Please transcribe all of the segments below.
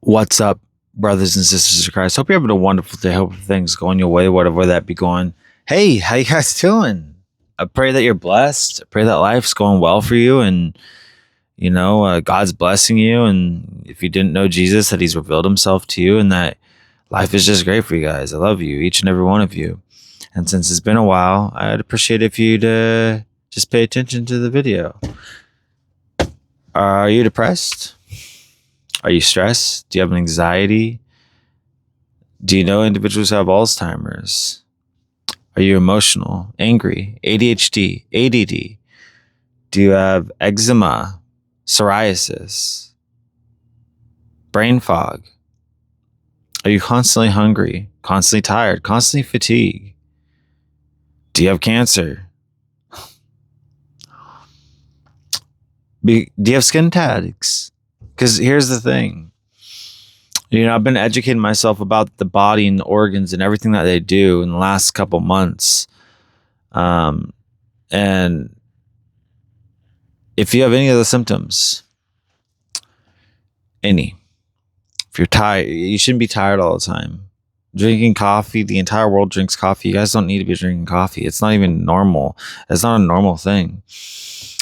What's up, brothers and sisters of Christ? Hope you're having a wonderful day. Hope things going your way, whatever that be going. Hey, how you guys doing? I pray that you're blessed. I pray that life's going well for you, and God's blessing you. And if you didn't know Jesus, that He's revealed Himself to you, and that life is just great for you guys. I love you, each and every one of you. And since it's been a while, I'd appreciate if you'd just pay attention to the video. Are you depressed? Are you stressed? Do you have anxiety? Do you know individuals who have Alzheimer's? Are you emotional, angry, ADHD, ADD? Do you have eczema, psoriasis, brain fog? Are you constantly hungry, constantly tired, constantly fatigued? Do you have cancer? Do you have skin tags? Because here's the thing. I've been educating myself about the body and the organs and everything that they do in the last couple months. And if you have any of the symptoms, if you're tired, you shouldn't be tired all the time. Drinking coffee, the entire world drinks coffee. You guys don't need to be drinking coffee. It's not even normal. It's not a normal thing.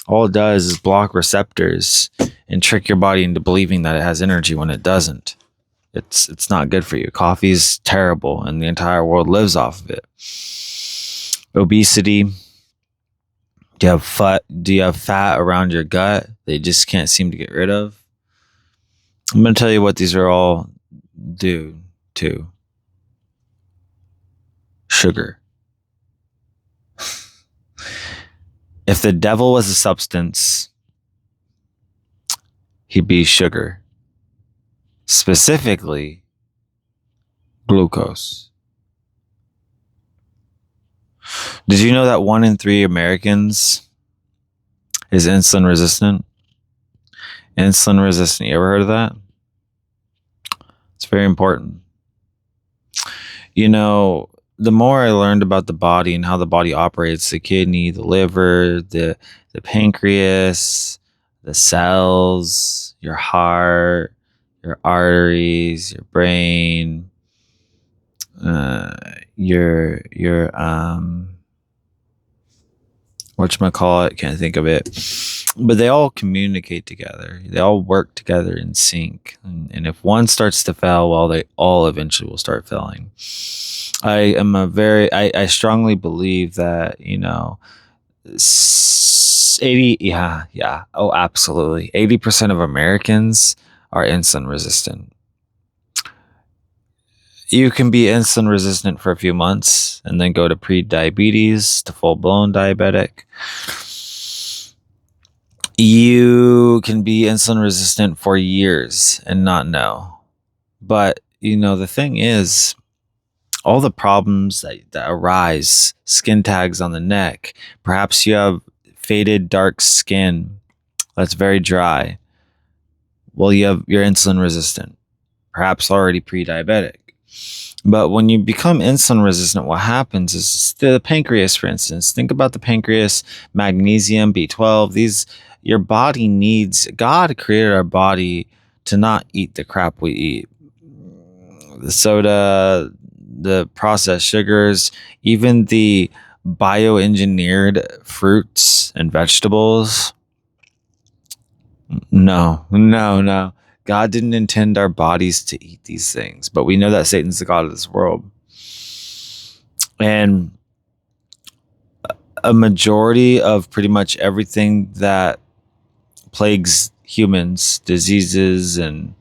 All it does is block receptors and trick your body into believing that it has energy when it doesn't. It's not good for you. Coffee is terrible, and the entire world lives off of it. Obesity. Do you have fat around your gut that you just can't seem to get rid of? I'm going to tell you what these are all due to. Sugar. If the devil was a substance, he'd be sugar. Specifically, glucose. Did you know that 1 in 3 Americans is insulin resistant? Insulin resistant. You ever heard of that? It's very important. The more I learned about the body and how the body operates, the kidney, the liver, the pancreas, the cells, your heart, your arteries, your brain, your whatchamacallit, can't think of it. But they all communicate together. They all work together in sync. And if one starts to fail, well, they all eventually will start failing. I strongly believe that, 80, yeah. Oh, absolutely. 80% of Americans are insulin resistant. You can be insulin resistant for a few months and then go to pre-diabetes to full-blown diabetic. You can be insulin resistant for years and not know. But, the thing is, all the problems that arise, skin tags on the neck, perhaps you have faded dark skin that's very dry. Well, you're insulin resistant, perhaps already pre-diabetic. But when you become insulin resistant, what happens is the pancreas, for instance. Think about the pancreas, magnesium, B12. Your body needs. God created our body to not eat the crap we eat. The soda, the processed sugars, even the bioengineered fruits and vegetables. No. God didn't intend our bodies to eat these things, but we know that Satan's the god of this world. And a majority of pretty much everything that plagues humans, diseases and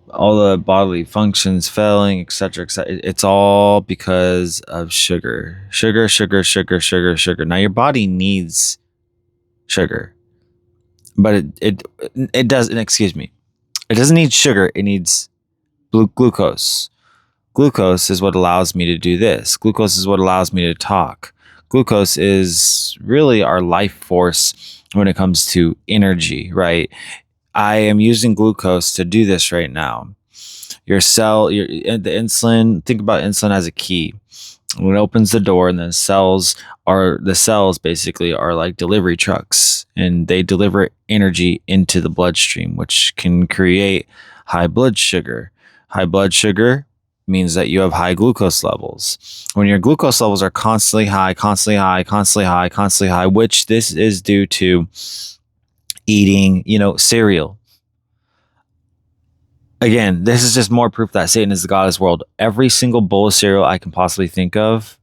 all the bodily functions failing, etc., it's all because of sugar. Sugar. Now your body needs sugar, but it doesn't. Excuse me. It doesn't need sugar. It needs glucose. Glucose is what allows me to do this. Glucose is what allows me to talk. Glucose is really our life force when it comes to energy, right? I am using glucose to do this right now. The insulin, think about insulin as a key. When it opens the door, and the cells basically are like delivery trucks, and they deliver energy into the bloodstream, which can create high blood sugar. High blood sugar means that you have high glucose levels. When your glucose levels are constantly high, constantly high, constantly high, constantly high, which this is due to eating, cereal. Again, this is just more proof that Satan is the god of this world. Every single bowl of cereal I can possibly think of,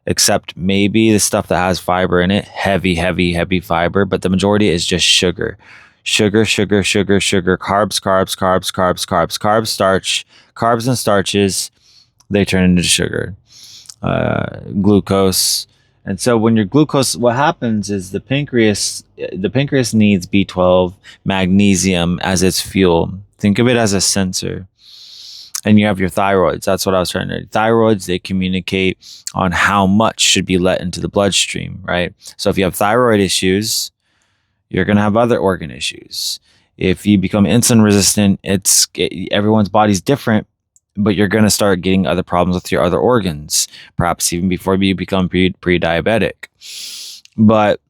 except maybe the stuff that has fiber in it, heavy, heavy, heavy fiber, but the majority is just sugar. Sugar, sugar, sugar, sugar, carbs, carbs, carbs, carbs, carbs, carbs, starch, carbs and starches, they turn into sugar, glucose. And so when your glucose, what happens is the pancreas needs B12, magnesium as its fuel. Think of it as a sensor. And you have your thyroids. That's what I was trying to do. Thyroids, they communicate on how much should be let into the bloodstream, right? So if you have thyroid issues, you're going to have other organ issues. If you become insulin resistant, everyone's body's different, but you're going to start getting other problems with your other organs, perhaps even before you become pre-diabetic. But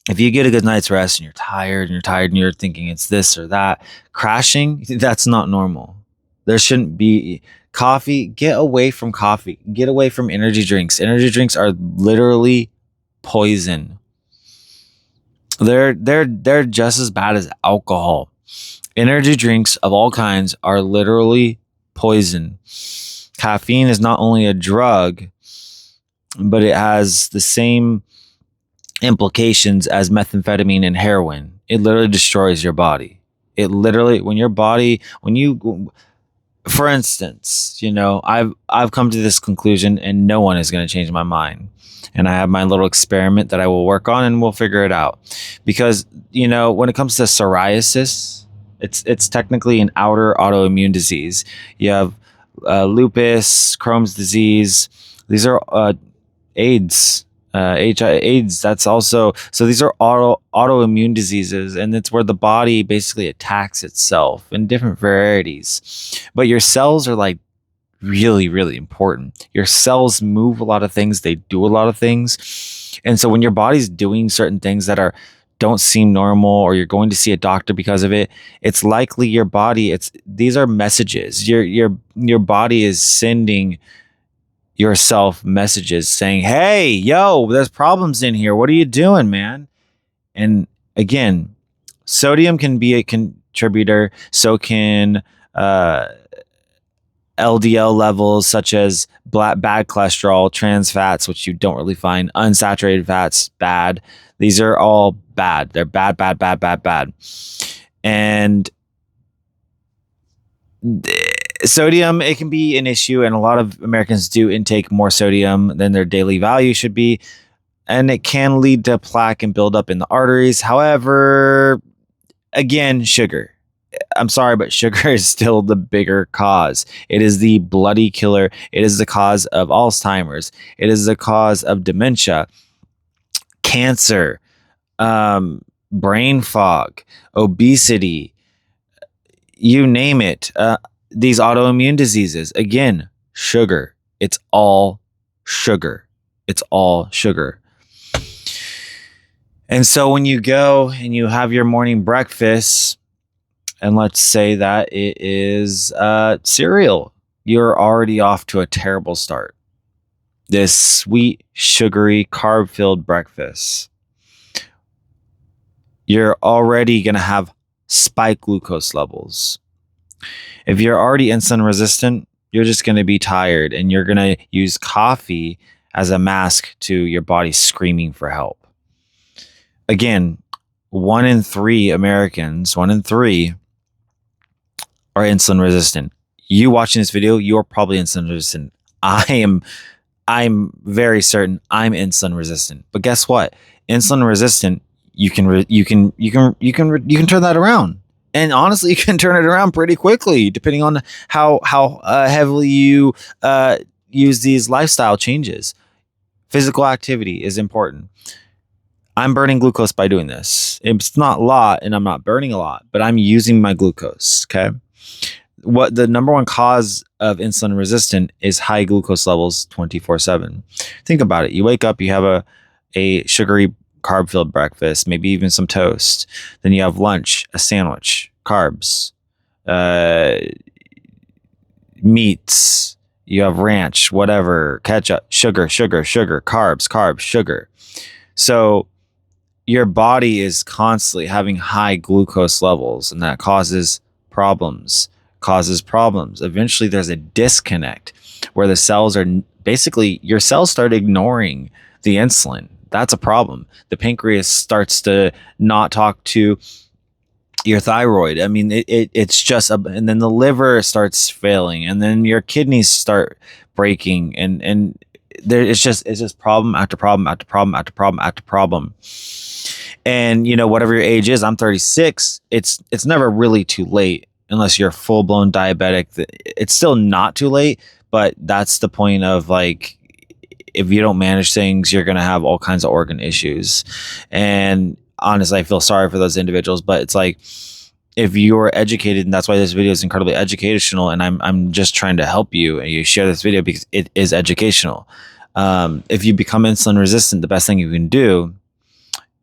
if you get a good night's rest and you're tired and you're thinking it's this or that, crashing, that's not normal. There shouldn't be coffee. Get away from coffee. Get away from energy drinks. Energy drinks are literally poison. They're just as bad as alcohol. Energy drinks of all kinds are literally poison. Caffeine is not only a drug, but it has the same implications as methamphetamine and heroin. It literally destroys your body. For instance, I've come to this conclusion, and no one is going to change my mind. And I have my little experiment that I will work on, and we'll figure it out. Because, when it comes to psoriasis, it's technically an outer autoimmune disease. You have lupus, Crohn's disease. These are AIDS. AIDS, that's also, so these are autoimmune diseases, and it's where the body basically attacks itself in different varieties. But your cells are like really, really important. Your cells move a lot of things, they do a lot of things. And so when your body's doing certain things that don't seem normal, or you're going to see a doctor because of it, it's likely your body, these are messages. Your body is sending yourself messages saying, hey, yo, there's problems in here. What are you doing, man? And again, sodium can be a contributor. So can LDL levels, such as bad cholesterol, trans fats, which you don't really find, unsaturated fats, bad. These are all bad. They're bad, bad, bad, bad, bad. And sodium, it can be an issue, and a lot of Americans do intake more sodium than their daily value should be, and it can lead to plaque and buildup in the arteries. However, again, sugar. I'm sorry, but sugar is still the bigger cause. It is the bloody killer. It is the cause of Alzheimer's. It is the cause of dementia, cancer, brain fog, obesity, you name it. These autoimmune diseases, again, sugar. It's all sugar. It's all sugar. And so when you go and you have your morning breakfast, and let's say that it is cereal, you're already off to a terrible start. This sweet, sugary, carb-filled breakfast, you're already going to have spiked glucose levels. If you're already insulin resistant, you're just going to be tired, and you're going to use coffee as a mask to your body screaming for help. Again, 1 in 3 Americans, 1 in 3 are insulin resistant. You watching this video, you're probably insulin resistant. I'm very certain I'm insulin resistant. But guess what? Insulin resistant, you can turn that around. And honestly, you can turn it around pretty quickly, depending on how heavily you use these lifestyle changes. Physical activity is important. I'm burning glucose by doing this. It's not a lot, and I'm not burning a lot, but I'm using my glucose, okay? what the number one cause of insulin resistant is high glucose levels 24/7. Think about it. You wake up, you have a sugary carb filled breakfast, maybe even some toast. Then you have lunch, a sandwich, carbs, uh, meats, you have ranch, whatever, ketchup, sugar, carbs, sugar. So your body is constantly having high glucose levels, and that problems causes problems. Eventually there's a disconnect where the cells are basically, your cells start ignoring the insulin. That's a problem. The pancreas starts to not talk to your thyroid. I mean, it's just and then the liver starts failing, and then your kidneys start breaking, and there it's just problem after problem after problem after problem after problem. And whatever your age is, I'm 36. It's never really too late unless you're full blown diabetic. It's still not too late, but that's the point of, like, if you don't manage things, you're gonna have all kinds of organ issues. And honestly, I feel sorry for those individuals, but it's like, if you're educated, and that's why this video is incredibly educational, and I'm just trying to help you, and you share this video because it is educational. If you become insulin resistant, the best thing you can do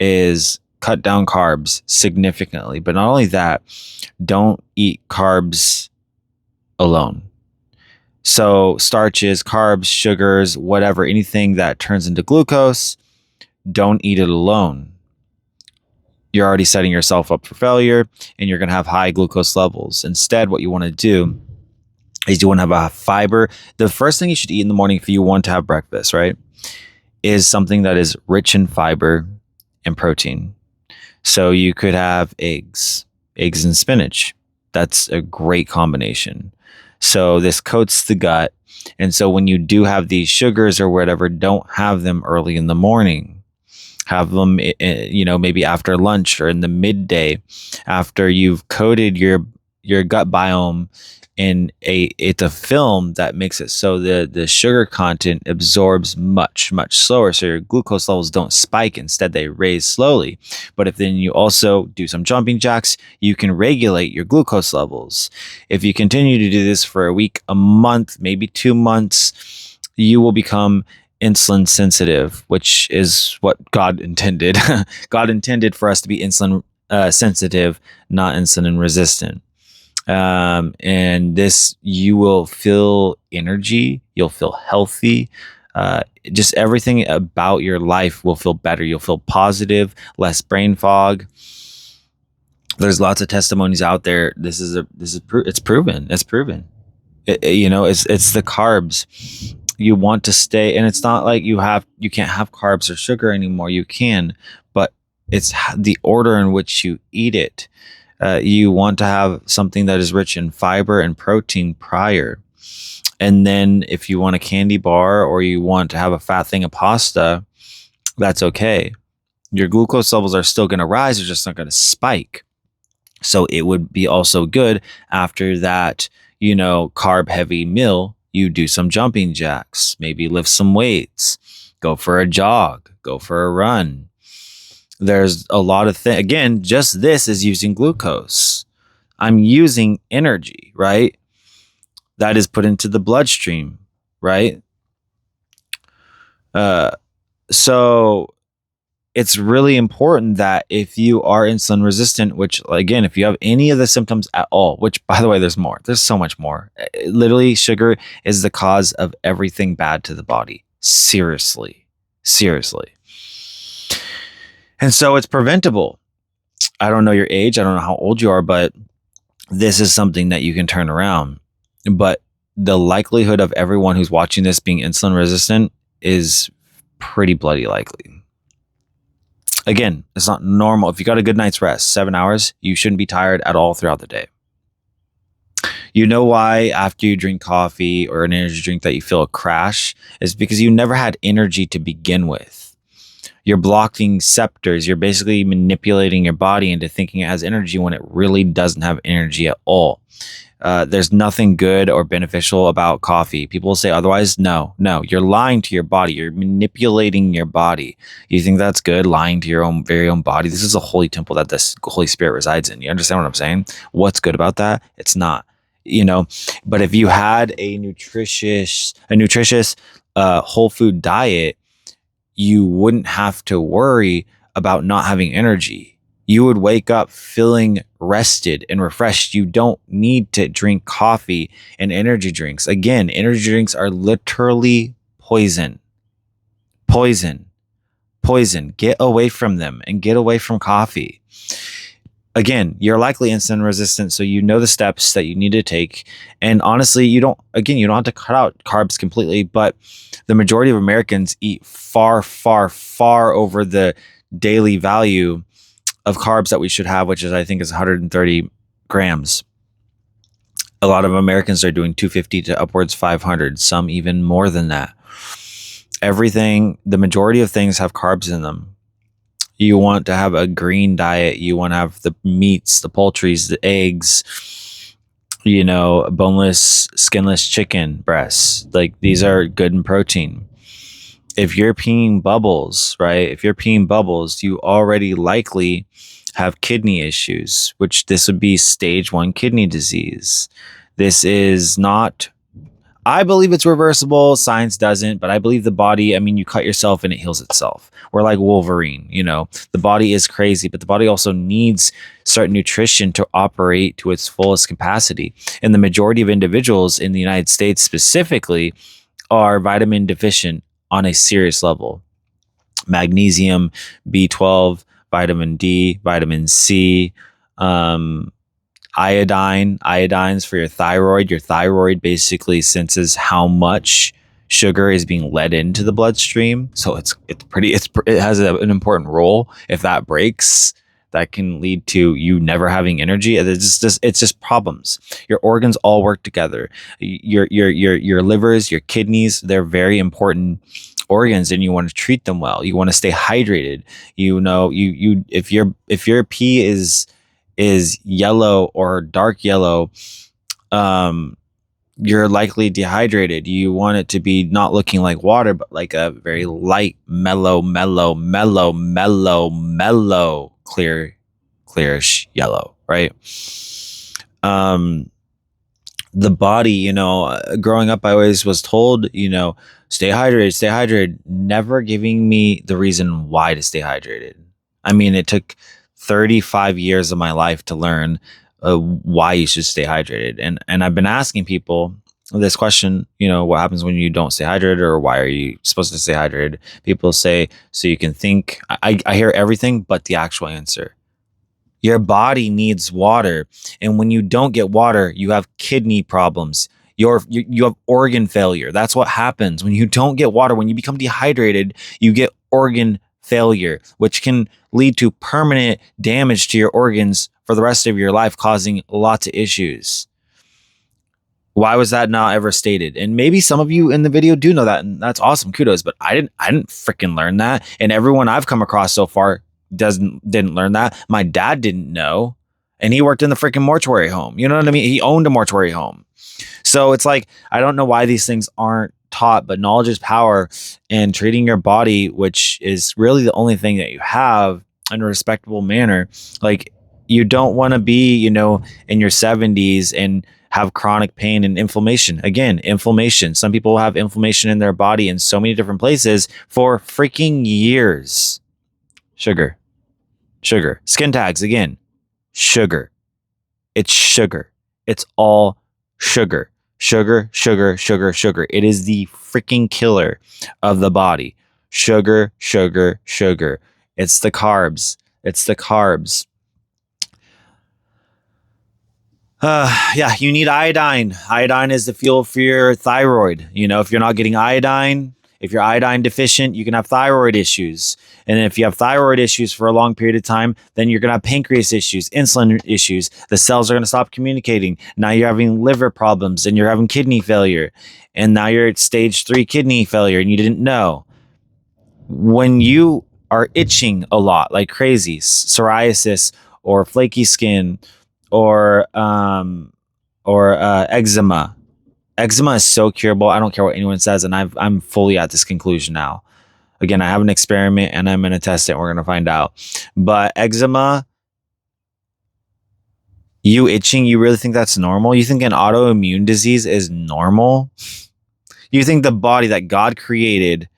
is cut down carbs significantly. But not only that, don't eat carbs alone. So starches, carbs, sugars, whatever, anything that turns into glucose, don't eat it alone. You're already setting yourself up for failure, and you're going to have high glucose levels. Instead, what you want to do is you want to have a fiber. The first thing you should eat in the morning if you want to have breakfast, right, is something that is rich in fiber and protein. So you could have eggs and spinach. That's a great combination. So this coats the gut. And so when you do have these sugars or whatever, don't have them early in the morning. Have them, maybe after lunch or in the midday, after you've coated your gut biome in it's a film that makes it so the sugar content absorbs much slower, so your glucose levels don't spike. Instead, they raise slowly. But if then you also do some jumping jacks, you can regulate your glucose levels. If you continue to do this for a week, a month, maybe 2 months, you will become insulin sensitive, which is what God intended. God intended for us to be insulin sensitive, not insulin resistant. And this, you will feel energy, you'll feel healthy, just everything about your life will feel better. You'll feel positive, less brain fog. There's lots of testimonies out there. It's proven. It's proven. It's the carbs. You want to stay, and it's not like you can't have carbs or sugar anymore. You can, but it's the order in which you eat it. You want to have something that is rich in fiber and protein prior. And then if you want a candy bar or you want to have a fat thing of pasta, that's okay. Your glucose levels are still going to rise. They're just not going to spike. So it would be also good after that, carb heavy meal, you do some jumping jacks, maybe lift some weights, go for a jog, go for a run. There's a lot of things. Again, just this is using glucose. I'm using energy, right? That is put into the bloodstream, right? So it's really important that if you are insulin resistant, which again, if you have any of the symptoms at all, which by the way, there's more, there's so much more. Literally, sugar is the cause of everything bad to the body. Seriously. And so it's preventable. I don't know your age. I don't know how old you are, but this is something that you can turn around. But the likelihood of everyone who's watching this being insulin resistant is pretty bloody likely. Again, it's not normal. If you got a good night's rest, 7 hours, you shouldn't be tired at all throughout the day. You know why after you drink coffee or an energy drink that you feel a crash? Is because you never had energy to begin with. You're blocking receptors. You're basically manipulating your body into thinking it has energy when it really doesn't have energy at all. There's nothing good or beneficial about coffee. People will say otherwise. No, you're lying to your body. You're manipulating your body. You think that's good, lying to your very own body? This is a holy temple that the Holy Spirit resides in. You understand what I'm saying? What's good about that? It's not. you know. But if you had a nutritious whole food diet, you wouldn't have to worry about not having energy. You would wake up feeling rested and refreshed. You don't need to drink coffee and energy drinks. Again, energy drinks are literally poison. Poison. Poison. Get away from them and get away from coffee. Again, you're likely insulin resistant, so you know the steps that you need to take. And honestly, you don't have to cut out carbs completely, but the majority of Americans eat far, far, far over the daily value of carbs that we should have, which is, I think, is 130 grams. A lot of Americans are doing 250 to upwards 500, some even more than that. The majority of things have carbs in them. You want to have a green diet. You want to have the meats, the poultries, the eggs, boneless, skinless chicken breasts. Like, these are good in protein. If you're peeing bubbles, right? If you're peeing bubbles, you already likely have kidney issues, which this would be stage 1 kidney disease. This is not, I believe it's reversible. Science doesn't, but I believe the body, you cut yourself and it heals itself. We're like Wolverine, the body is crazy, but the body also needs certain nutrition to operate to its fullest capacity. And the majority of individuals in the United States specifically are vitamin deficient on a serious level. Magnesium, B12, vitamin D, vitamin C, iodine's for your thyroid. Your thyroid basically senses how much sugar is being let into the bloodstream, so it has an important role. If that breaks, that can lead to you never having energy. It's just problems. Your organs all work together. Your livers, your kidneys, they're very important organs, and you want to treat them well. You want to stay hydrated. If your pee is yellow or dark yellow, you're likely dehydrated. You want it to be not looking like water, but like a very light, mellow, clearish yellow, right? The body, growing up, I always was told, stay hydrated, never giving me the reason why to stay hydrated. It took 35 years of my life to learn why you should stay hydrated. And I've been asking people this question, what happens when you don't stay hydrated, or why are you supposed to stay hydrated? People say, so you can think. I hear everything but the actual answer. Your body needs water. And when you don't get water, you have kidney problems. You have organ failure. That's what happens when you don't get water. When you become dehydrated, you get organ failure, which can lead to permanent damage to your organs for the rest of your life, causing lots of issues. Why was that not ever stated? And maybe some of you in the video do know that, and that's awesome. Kudos. But I didn't freaking learn that. And everyone I've come across so far didn't learn that. My dad didn't know, and he worked in the freaking mortuary home. You know what I mean? He owned a mortuary home. So it's like, I don't know why these things aren't taught, but knowledge is power, and treating your body, which is really the only thing that you have, in a respectable manner. Like, you don't want to be, in your 70s and have chronic pain and inflammation. Again, inflammation. Some people have inflammation in their body in so many different places for freaking years. Sugar. Skin tags, again. Sugar. It's sugar. It's all sugar. Sugar. It is the freaking killer of the body. Sugar. It's the carbs. You need iodine. Iodine is the fuel for your thyroid. If you're not getting iodine, if you're iodine deficient, you can have thyroid issues. And if you have thyroid issues for a long period of time, then you're going to have pancreas issues, insulin issues. The cells are going to stop communicating. Now you're having liver problems, and you're having kidney failure. And now you're at stage 3 kidney failure, and you didn't know. When you are itching a lot like crazy, psoriasis or flaky skin or eczema. Eczema is so curable. I don't care what anyone says, and I'm fully at this conclusion now. Again, I have an experiment, and I'm going to test it. And we're going to find out. But eczema, You itching, you really think that's normal? You think an autoimmune disease is normal? You think the body that God created,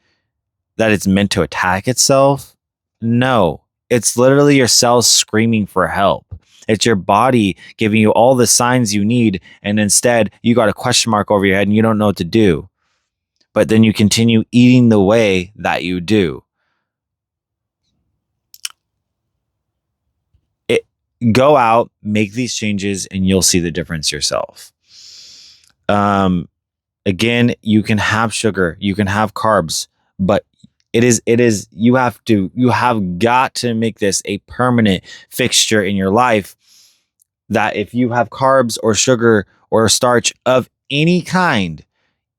that it's meant to attack itself? No, it's literally your cells screaming for help. It's your body giving you all the signs you need, and instead you got a question mark over your head and you don't know what to do. But then you continue eating the way that you do. Go out, make these changes, and you'll see the difference yourself. Again, you can have sugar, you can have carbs, but it is you have got to make this a permanent fixture in your life, that if you have carbs or sugar or starch of any kind,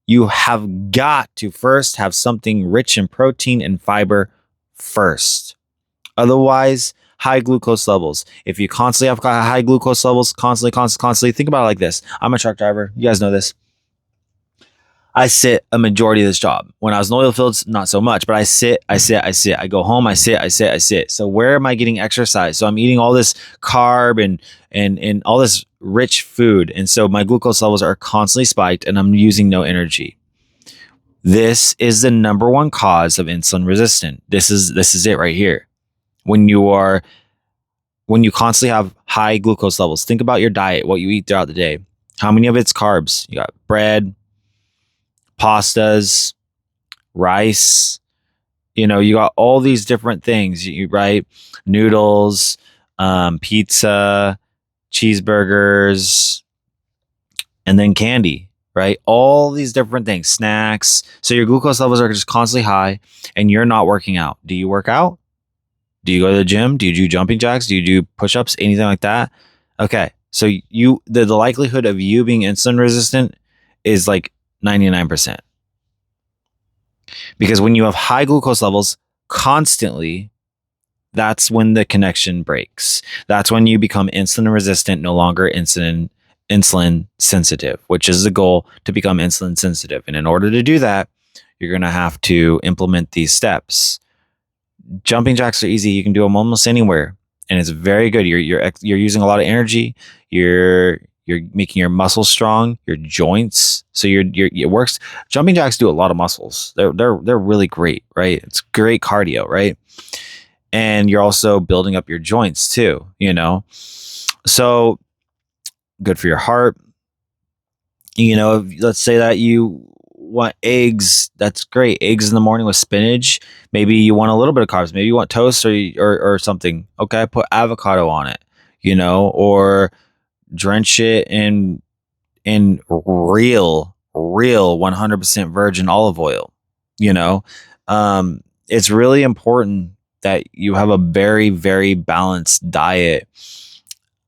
you have got to first have something rich in protein and fiber first. Otherwise, high glucose levels. If you constantly have high glucose levels, constantly, think about it like this. I'm a truck driver. You guys know this. I sit a majority of this job. When I was in oil fields, not so much, but I sit. I go home, I sit. So where am I getting exercise? So I'm eating all this carb and all this rich food. And so my glucose levels are constantly spiked and I'm using no energy. This is the number one cause of insulin resistant. This is it right here. When you constantly have high glucose levels, think about your diet, what you eat throughout the day. How many of it's carbs? You got bread, pastas, rice, you got all these different things, right? Noodles, pizza, cheeseburgers, and then candy, right? All these different things, snacks. So your glucose levels are just constantly high and you're not working out. Do you work out? Do you go to the gym? Do you do jumping jacks? Do you do push-ups? Anything like that? Okay. So the likelihood of you being insulin resistant is like 99%. Because when you have high glucose levels constantly, that's when the connection breaks. That's when you become insulin resistant, no longer insulin sensitive, which is the goal, to become insulin sensitive. And in order to do that, you're going to have to implement these steps. Jumping jacks are easy. You can do them almost anywhere, and it's very good. You're using a lot of energy. You're making your muscles strong, your joints. So it works. Jumping jacks do a lot of muscles. They're really great, right? It's great cardio, right? And you're also building up your joints too, So good for your heart. Let's say that you want eggs. That's great. Eggs in the morning with spinach. Maybe you want a little bit of carbs. Maybe you want toast or something. Okay, put avocado on it, or drench it in real 100% virgin olive oil. It's really important that you have a very, very balanced diet,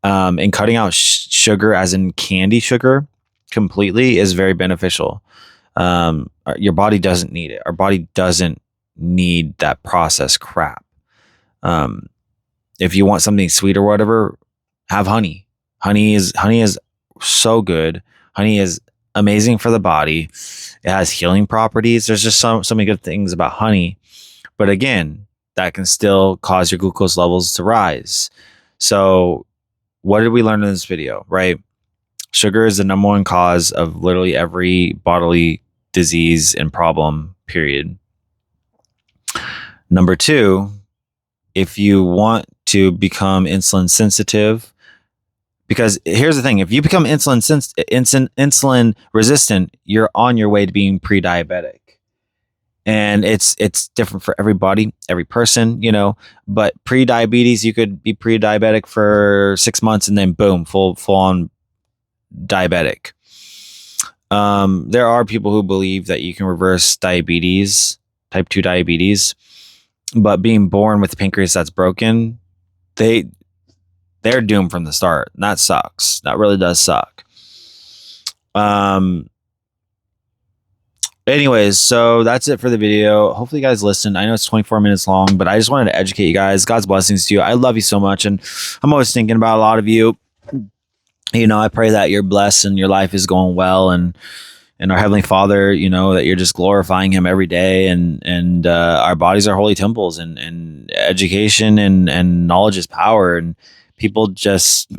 and cutting out sugar, as in candy sugar, completely is very beneficial. Your body doesn't need it. Our body doesn't need that processed crap. If you want something sweet or whatever, have honey. Honey is so good. Honey is amazing for the body. It has healing properties. There's just so many good things about honey. But again, that can still cause your glucose levels to rise. So what did we learn in this video, right? Sugar is the number one cause of literally every bodily disease and problem, period. Number two, if you want to become insulin sensitive, because here's the thing, if you become insulin resistant, you're on your way to being pre-diabetic. And it's different for everybody, every person, but pre-diabetes, you could be pre-diabetic for 6 months and then boom, full on diabetic. There are people who believe that you can reverse diabetes, type 2 diabetes, but being born with the pancreas that's broken, they're doomed from the start. And that sucks. That really does suck. Anyways, so that's it for the video. Hopefully you guys listened. I know it's 24 minutes long, but I just wanted to educate you guys. God's blessings to you. I love you so much. And I'm always thinking about a lot of you. I pray that you're blessed and your life is going well, and our Heavenly Father, that you're just glorifying Him every day, and our bodies are holy temples, and education and knowledge is power, and people just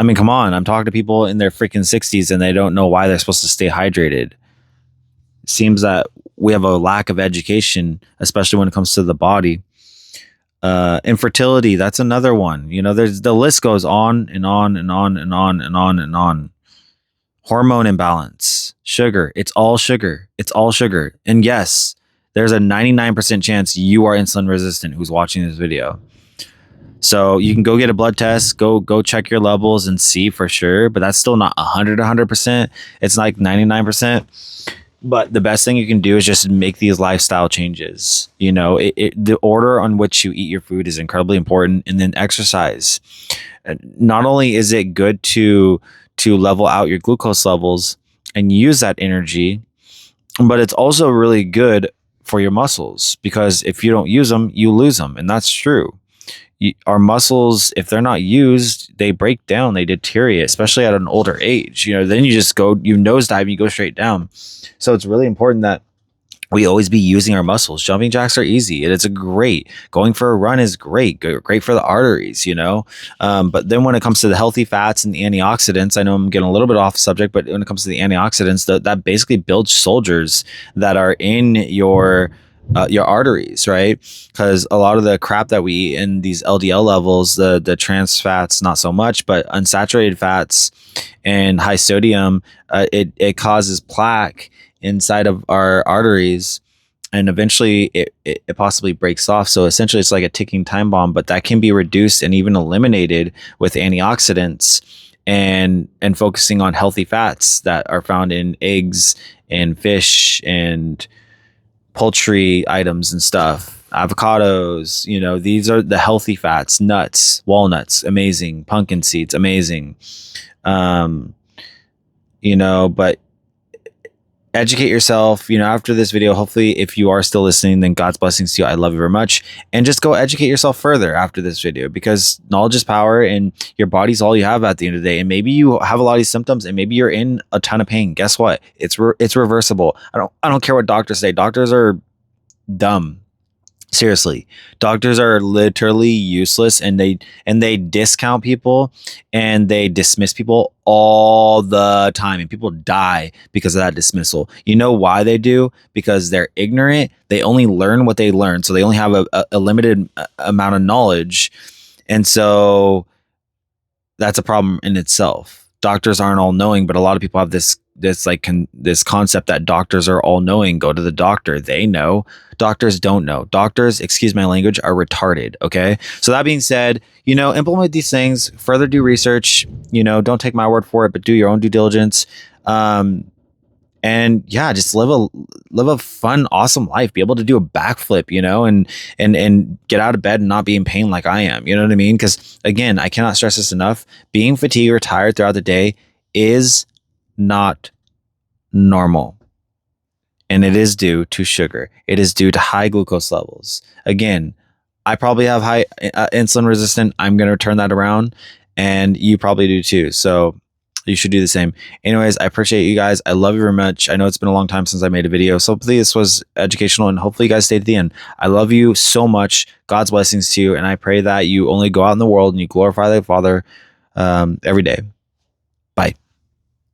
I mean, come on. I'm talking to people in their freaking 60s and they don't know why they're supposed to stay hydrated. It seems that we have a lack of education, especially when it comes to the body. Infertility, that's another one. You know, there's the list goes on and on and on and on and on and on. Hormone imbalance, sugar, it's all sugar. It's all sugar. And yes, there's a 99% chance you are insulin resistant who's watching this video. So you can go get a blood test, go check your levels and see for sure, but that's still not 100%. It's like 99%. But the best thing you can do is just make these lifestyle changes. You know, the order on which you eat your food is incredibly important, and then exercise. Not only is it good to level out your glucose levels and use that energy, but it's also really good for your muscles, because if you don't use them, you lose them, and that's true. Our muscles, if they're not used, they break down, they deteriorate, especially at an older age. You know, then you nosedive and you go straight down. So it's really important that we always be using our muscles. Jumping jacks are easy, and it's a great. Going for a run is great for the arteries, you know. But then when it comes to the healthy fats and the antioxidants, I know I'm getting a little bit off subject, but when it comes to the antioxidants, that basically builds soldiers that are in your arteries, right? Because a lot of the crap that we eat in these LDL levels, the trans fats, not so much, but unsaturated fats and high sodium, it causes plaque inside of our arteries, and eventually it possibly breaks off. So essentially it's like a ticking time bomb, but that can be reduced and even eliminated with antioxidants and focusing on healthy fats that are found in eggs and fish and poultry items and stuff, avocados. You know, these are the healthy fats. Nuts, walnuts, amazing. Pumpkin seeds, amazing. You know, but educate yourself. You know, after this video, hopefully if you are still listening, then God's blessings to you. I love you very much. And just go educate yourself further after this video, because knowledge is power, and your body's all you have at the end of the day. And maybe you have a lot of these symptoms and maybe you're in a ton of pain. Guess what? It's reversible. I don't care what doctors say. Doctors are dumb. Seriously, doctors are literally useless, and they discount people and they dismiss people all the time, and people die because of that dismissal. You know why they do? Because they're ignorant. They only learn what they learn, so they only have a limited amount of knowledge, and so that's a problem in itself. Doctors aren't all knowing, but a lot of people have this concept that doctors are all knowing. Go to the doctor, they know. Doctors don't know. Doctors, excuse my language, are retarded. Okay. So that being said, you know, implement these things, further do research, you know, don't take my word for it, but do your own due diligence. And yeah, just live a fun, awesome life. Be able to do a backflip, you know, and get out of bed and not be in pain like I am. You know what I mean? Because again, I cannot stress this enough. Being fatigued or tired throughout the day is not normal. And it is due to sugar. It is due to high glucose levels. Again, I probably have high insulin resistant. I'm going to turn that around, and you probably do too. So you should do the same. Anyways, I appreciate you guys. I love you very much. I know it's been a long time since I made a video, so hopefully this was educational, and hopefully you guys stayed to the end. I love you so much. God's blessings to you, and I pray that you only go out in the world and you glorify the Father every day.